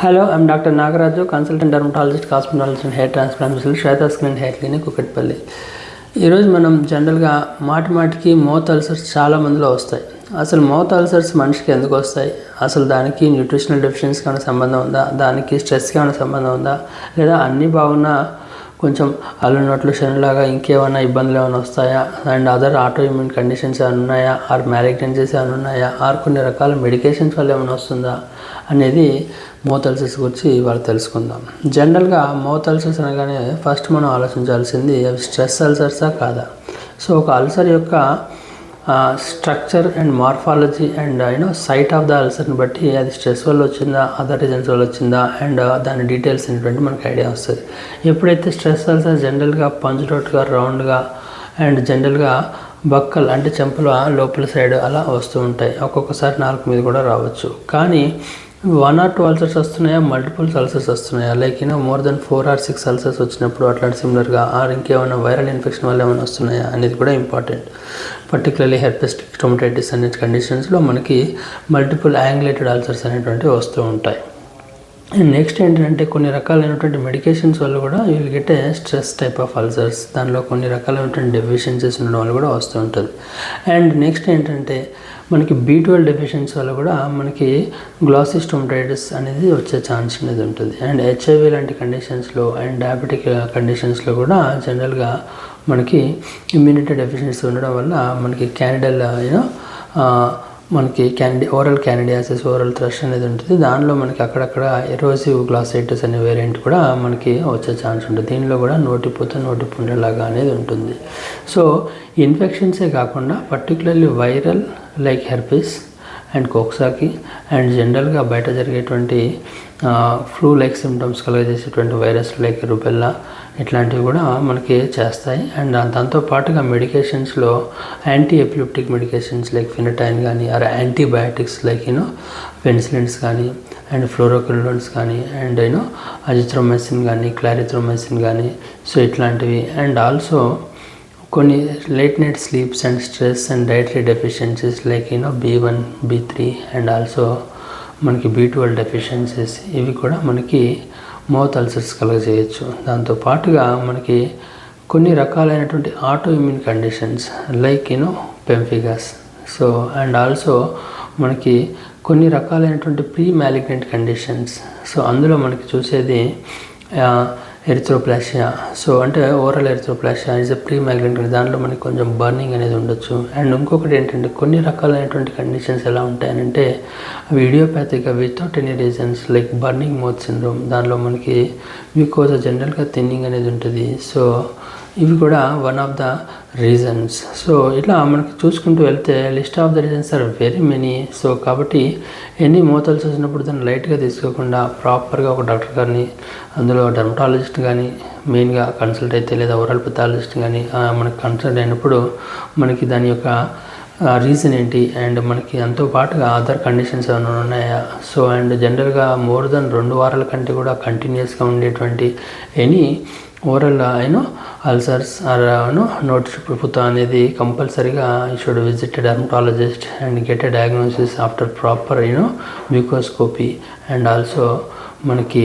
Hello, I'm Dr. Nagaraju, consultant dermatologist, cosmetologist and hair transplant specialist, Shweta Skin and Hair Clinic, Kukatpally. ఈరోజు మనం జనరల్గా మాటికి mouth ulcers చాలా మందిలో వస్తాయి. అసలు మౌత్ అల్సర్స్ మనిషికి ఎందుకు వస్తాయి, అసలు దానికి న్యూట్రిషనల్ డెఫిషియన్సీకి ఏమైనా సంబంధం ఉందా, దానికి స్ట్రెస్కి ఏమైనా సంబంధం ఉందా, లేదా అన్నీ బాగున్నా కొంచెం అల్లు నోట్లు శనిలాగా ఇంకేమైనా ఇబ్బందులు ఏమైనా వస్తాయా, and other auto immune conditions ఏమైనా ఉన్నాయా, ఆర్ మ్యాలిగ్నెన్సీస్ ఏమైనా ఉన్నాయా, ఆర్ కొన్ని రకాల మెడికేషన్స్ వల్ల ఏమైనా వస్తుందా అనేది మౌత్ అల్సర్స్ గురించి ఇవాళ తెలుసుకుందాం. జనరల్గా మౌత్ అల్సర్స్ అనగానే ఫస్ట్ మనం ఆలోచించాల్సింది అవి స్ట్రెస్ అల్సర్సా కాదా. సో ఒక అల్సర్ యొక్క structure and morphology and site of the అల్సర్ని బట్టి అది స్ట్రెస్ వల్ల వచ్చిందా, అదర్ రీజన్స్ వల్ల వచ్చిందా, అండ్ దాని డీటెయిల్స్ అనేటువంటి మనకు ఐడియా వస్తుంది. ఎప్పుడైతే స్ట్రెస్ అల్సర్ జనరల్గా పంచుటోట్గా రౌండ్గా అండ్ జనరల్గా బక్కల్ అంటే చెంపల లోపల సైడ్ అలా వస్తూ ఉంటాయి. ఒక్కొక్కసారి నాలుగు మీద కూడా రావచ్చు. కానీ 1 or 2 అల్సర్స్ వస్తున్నాయా, మల్టిపుల్స్ అల్సర్స్ వస్తున్నాయా, like more than 4 or 6 ulcers వచ్చినప్పుడు అట్లాంటి సిమిలర్గా ఆర్ ఇంకేమైనా వైరల్ ఇన్ఫెక్షన్ వల్ల ఏమైనా వస్తున్నాయా అనేది కూడా ఇంపార్టెంట్. పర్టికులర్లీ హెర్పెస్ స్టొమటైటిస్ అనే కండిషన్స్లో మనకి మల్టిపుల్ యాంగులేటెడ్ అల్సర్స్ అనేటువంటివి వస్తూ ఉంటాయి. అండ్ నెక్స్ట్ ఏంటంటే కొన్ని రకాలైనటువంటి మెడికేషన్స్ వల్ల కూడా వీళ్ళు get stress type of ulcers, దానిలో కొన్ని రకాలైనటువంటి డెఫిషియన్సీస్ ఉండడం వల్ల కూడా వస్తూ ఉంటుంది. అండ్ నెక్స్ట్ ఏంటంటే మనకి B12 డెఫిషియన్సీ వల్ల కూడా మనకి గ్లాసీ స్టొమటైటిస్ అనేది వచ్చే ఛాన్స్ అనేది ఉంటుంది. అండ్ HIV లాంటి కండిషన్స్లో అండ్ డయాబెటిక్ కండిషన్స్లో కూడా జనరల్గా మనకి ఇమ్యూనిటీ డెఫిషియన్సీ ఉండడం వల్ల మనకి క్యానిడల్ మనకి ఓరల్ క్యానిడియాసిస్, ఓరల్ థ్రష్ అనేది ఉంటుంది. దానిలో మనకి అక్కడక్కడ ఎరోసివ్ గ్లాసైటిస్ అనే వేరియంట్ కూడా మనకి వచ్చే ఛాన్స్ ఉంటుంది. దీనిలో కూడా నోటిపుండలాగా అనేది ఉంటుంది. సో ఇన్ఫెక్షన్సే కాకుండా particularly viral like herpes and coxsackie and జనరల్గా బయట జరిగేటువంటి ఫ్లూ లైక్ సిమ్టమ్స్ కలుగజేసేటువంటి వైరస్ లైక్ రుబెల్లా ఇట్లాంటివి కూడా మనకి చేస్తాయి. అండ్ దాంతోపాటుగా మెడికేషన్స్లో anti epileptic medications like phenytoin కానీ ఆర్ యాంటీబయాటిక్స్ లైక్ పెన్సిలిన్స్ కానీ అండ్ ఫ్లోరోక్వినోన్స్ కానీ అండ్ అజిథ్రోమైసిన్ కానీ క్లారిథ్రోమైసిన్ కానీ సో ఇట్లాంటివి. అండ్ ఆల్సో కొన్ని late night sleeps and stress and dietary deficiencies like B1, B3 and also మనకి B12 డెఫిషియన్సీస్ ఇవి కూడా మనకి మౌత్ అల్సర్స్ కలుగజేయచ్చు. దాంతోపాటుగా మనకి కొన్ని రకాలైనటువంటి auto immune conditions like pemphigus so and also మనకి కొన్ని రకాలైనటువంటి ప్రీ మ్యాలిగ్నెంట్ కండిషన్స్. సో అందులో మనకి చూసేది ఎరిథ్రోప్లాసియా. సో అంటే oral erythroplasia is a pre malignant, దాంట్లో మనకి కొంచెం బర్నింగ్ అనేది ఉండొచ్చు. అండ్ ఇంకొకటి ఏంటంటే కొన్ని రకాలైనటువంటి కండిషన్స్ ఎలా ఉంటాయనంటే అవి idiopathic without any reasons like burning mouth syndrome, దానిలో మనకి మ్యూకోజా జనరల్గా థిన్నింగ్ అనేది ఉంటుంది. సో ఇవి కూడా one of the reasons. So ఇట్లా మనకి చూసుకుంటూ వెళ్తే list of the reasons are very many. So కాబట్టి ఎన్ని మౌత్ అల్సర్స్ వచ్చినప్పుడు దాన్ని లైట్గా తీసుకోకుండా ప్రాపర్గా ఒక డాక్టర్ గారిని, అందులో డర్మటాలజిస్ట్ కానీ మెయిన్గా కన్సల్ట్ అయితే లేదా ఓరల్ పెథాలజిస్ట్ కానీ మనకి కన్సల్ట్ అయినప్పుడు మనకి దాని యొక్క రీజన్ ఏంటి అండ్ మనకి అంతో పాటుగా అదర్ కండిషన్స్ ఏమైనా ఉన్నాయా. సో అండ్ జనరల్గా మోర్ దెన్ 2 వారాల కంటే కూడా కంటిన్యూస్గా ఉండేటువంటి ఎనీ ఓరల్ అల్సర్స్ ఆర్ నోటిపుత అనేది కంపల్సరీగా you should visit dermatologist and get a diagnosis after proper mucoscopy and also మనకి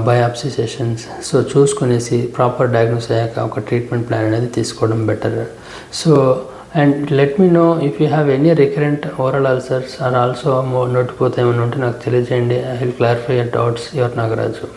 బయాప్సీ సెషన్స్. సో చూసుకునేసి ప్రాపర్ డయాగ్నోస్ అయ్యాక ఒక ట్రీట్మెంట్ ప్లాన్ అనేది తీసుకోవడం better. So and let me know if you have any recurrent oral ulcers or also నోటిపోతే ఏమైనా ఉంటే నాకు తెలియజేయండి. I will clarify your doubts. Your Nagaraju.